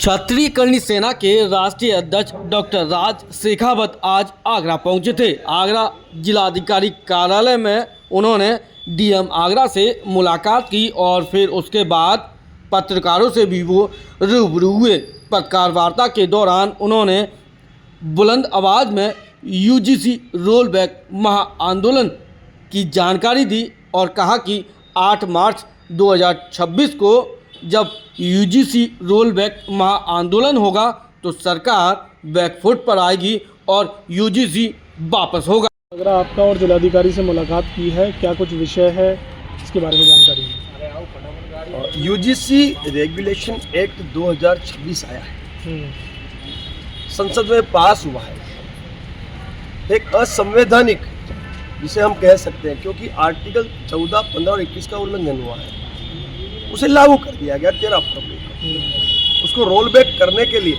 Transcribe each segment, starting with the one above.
क्षत्रिय कर्णी सेना के राष्ट्रीय अध्यक्ष डॉक्टर राज शेखावत आज आगरा पहुंचे थे। आगरा जिलाधिकारी कार्यालय में उन्होंने डीएम आगरा से मुलाकात की और फिर उसके बाद पत्रकारों से भी वो रूबरू हुए। पत्रकार वार्ता के दौरान उन्होंने बुलंद आवाज़ में यूजीसी रोलबैक महाआंदोलन की जानकारी दी और कहा कि 8 मार्च 2026 को जब यूजीसी रोलबैक महाआंदोलन होगा तो सरकार बैकफुट पर आएगी और यूजीसी वापस होगा। अगर आपका और जिलाधिकारी से मुलाकात की है, क्या कुछ विषय है, इसके बारे में जानकारी है? यूजीसी रेगुलेशन एक्ट 2026 आया है, संसद में पास हुआ है। एक असंवैधानिक जिसे हम कह सकते हैं, क्योंकि आर्टिकल 14, 15 और 21 का उल्लंघन हुआ है, उसे लागू कर दिया गया 13 फरवरी को। उसको रोल बैक करने के लिए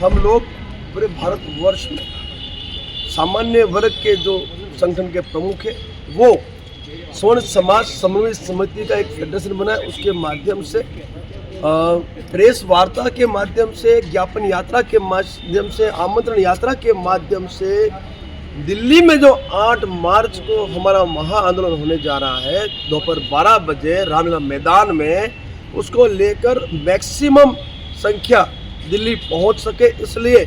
हम लोग पूरे भारतवर्ष में सामान्य वर्ग के जो संगठन के प्रमुख है वो स्वर्ण समाज समन्वय समिति का एक फेडरेशन बना है। उसके माध्यम से प्रेस वार्ता के माध्यम से, ज्ञापन यात्रा के माध्यम से, आमंत्रण यात्रा के माध्यम से दिल्ली में जो 8 मार्च को हमारा महाआंदोलन होने जा रहा है दोपहर 12 बजे रामलीला मैदान में, उसको लेकर मैक्सिमम संख्या दिल्ली पहुंच सके, इसलिए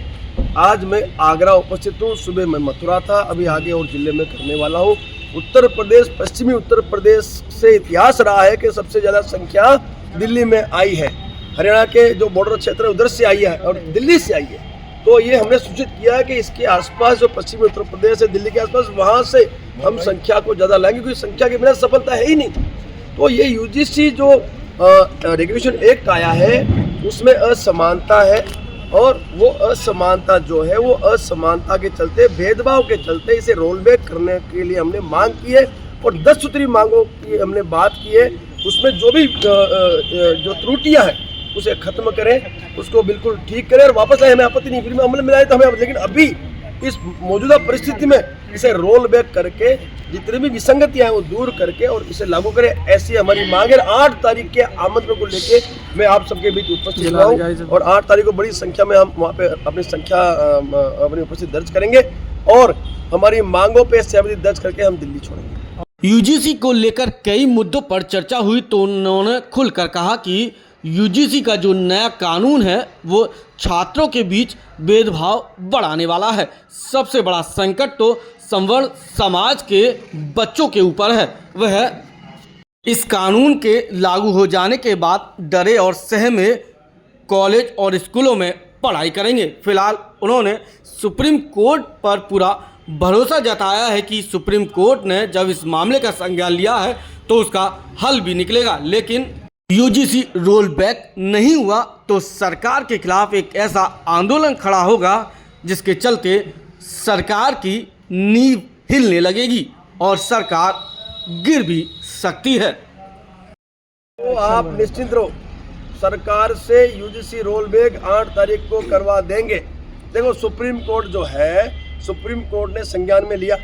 आज मैं आगरा उपस्थित हूँ। सुबह मैं मथुरा था, अभी आगे और जिले में करने वाला हूँ। उत्तर प्रदेश, पश्चिमी उत्तर प्रदेश से इतिहास रहा है कि सबसे ज़्यादा संख्या दिल्ली में आई है। हरियाणा के जो बॉर्डर क्षेत्र है उधर से आई है और दिल्ली से आई है। तो ये हमने सूचित किया है कि इसके आसपास जो पश्चिमी उत्तर प्रदेश है, दिल्ली के आसपास, वहाँ से हम संख्या को ज़्यादा लाएंगे, क्योंकि संख्या के बिना सफलता है ही नहीं। तो ये यूजीसी जो रेगुलेशन एक्ट आया है उसमें असमानता है, और वो असमानता जो है वो असमानता के चलते, भेदभाव के चलते इसे रोल बैक करने के लिए हमने मांग की है और 10 सूत्री मांगों की हमने बात की है। उसमें जो भी जो त्रुटियाँ हैं उसे खत्म करें, उसको बिल्कुल ठीक करें और वापस आए। हमें आपत्ति नहीं, फिर में अमल में लाए तो हमें, लेकिन अभी इस मौजूदा परिस्थिति में इसे रोल बैक करके जितनी भी विसंगतियां हैं वो दूर करके और इसे लागू करें, ऐसी हमारी मांग है। 8 तारीख के आमंत्रण को लेके मैं आप सबके बीच उपस्थित हुआ हूँ और 8 तारीख को बड़ी संख्या में हम वहाँ पे अपनी उपस्थिति दर्ज करेंगे और हमारी मांगों पे सहमति दर्ज करके हम दिल्ली छोड़ेंगे। यूजीसी को लेकर कई मुद्दों पर चर्चा हुई तो उन्होंने खुलकर कहा कि यूजीसी का जो नया कानून है वो छात्रों के बीच भेदभाव बढ़ाने वाला है। सबसे बड़ा संकट तो संवर्ण समाज के बच्चों के ऊपर है। वह इस कानून के लागू हो जाने के बाद डरे और सहमे कॉलेज और स्कूलों में पढ़ाई करेंगे। फिलहाल उन्होंने सुप्रीम कोर्ट पर पूरा भरोसा जताया है कि सुप्रीम कोर्ट ने जब इस मामले का संज्ञान लिया है तो उसका हल भी निकलेगा। लेकिन यूजीसी रोल बैक नहीं हुआ तो सरकार के खिलाफ एक ऐसा आंदोलन खड़ा होगा जिसके चलते सरकार की नींव हिलने लगेगी और सरकार गिर भी सकती है। तो आप निश्चिंत रहो, सरकार से यूजीसी रोल बैक 8 तारीख को करवा देंगे। देखो, सुप्रीम कोर्ट जो है, सुप्रीम कोर्ट ने संज्ञान में लिया।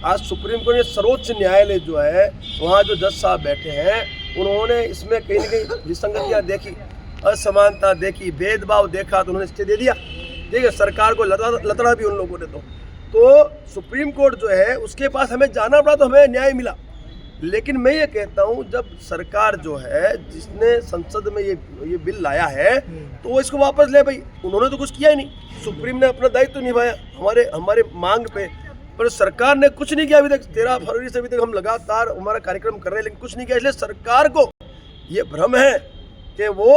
आज सुप्रीम कोर्ट ने सर्वोच्च न्यायालय जो है वहाँ जो जज साहब बैठे हैं उन्होंने इसमें कहीं न कहीं विसंगतियाँ देखी, असमानता देखी, भेदभाव देखा तो उन्होंने स्टे दे दिया। देखिए, सरकार को लतड़ा भी उन लोगों ने तो सुप्रीम कोर्ट जो है उसके पास हमें जाना पड़ा तो हमें न्याय मिला। लेकिन मैं ये कहता हूँ, जब सरकार जो है जिसने संसद में ये बिल लाया है तो वो इसको वापस ले। भाई, उन्होंने तो कुछ किया ही नहीं। सुप्रीम ने अपना दायित्व निभाया हमारे मांग पे, पर सरकार ने कुछ नहीं किया अभी तक। 13 फरवरी से अभी तक हम लगातार हमारा कार्यक्रम कर रहे हैं लेकिन कुछ नहीं किया। इसलिए सरकार को ये भ्रम है कि वो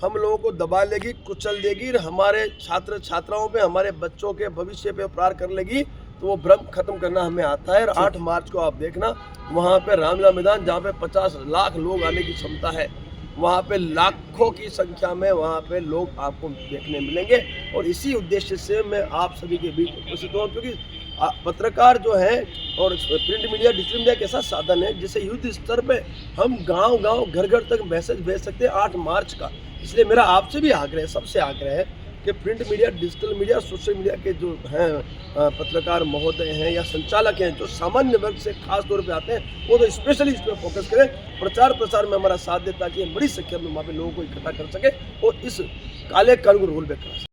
हम लोगों को दबा लेगी, कुचल देगी, हमारे छात्र छात्राओं पे, हमारे बच्चों के भविष्य पे प्रहार कर लेगी। तो वो भ्रम खत्म करना हमें आता है। और 8 मार्च को आप देखना वहाँ पे रामलीला मैदान, जहाँ पे 50 लाख लोग आने की क्षमता है, वहाँ पे लाखों की संख्या में वहाँ पे लोग आपको देखने मिलेंगे। और इसी उद्देश्य से मैं आप सभी के बीच उपस्थित हूँ, क्योंकि पत्रकार जो है और प्रिंट मीडिया, डिजिटल मीडिया एक ऐसा साधन है जिससे युद्ध स्तर पे हम गांव-गांव, घर-घर तक मैसेज भेज सकते हैं 8 मार्च का। इसलिए मेरा आपसे भी आग्रह है, सबसे आग्रह है कि print media, digital media, social media के जो हैं पत्रकार महोदय हैं या संचालक हैं जो सामान्य वर्ग से खास तौर पे आते हैं, वो तो स्पेशली इस पर फोकस करें, प्रचार प्रसार में हमारा साथ दें ताकि हम बड़ी संख्या में वहाँ पे लोगों को इकट्ठा कर सकें और इस काले कानून को रोल बैक करा सकते हैं।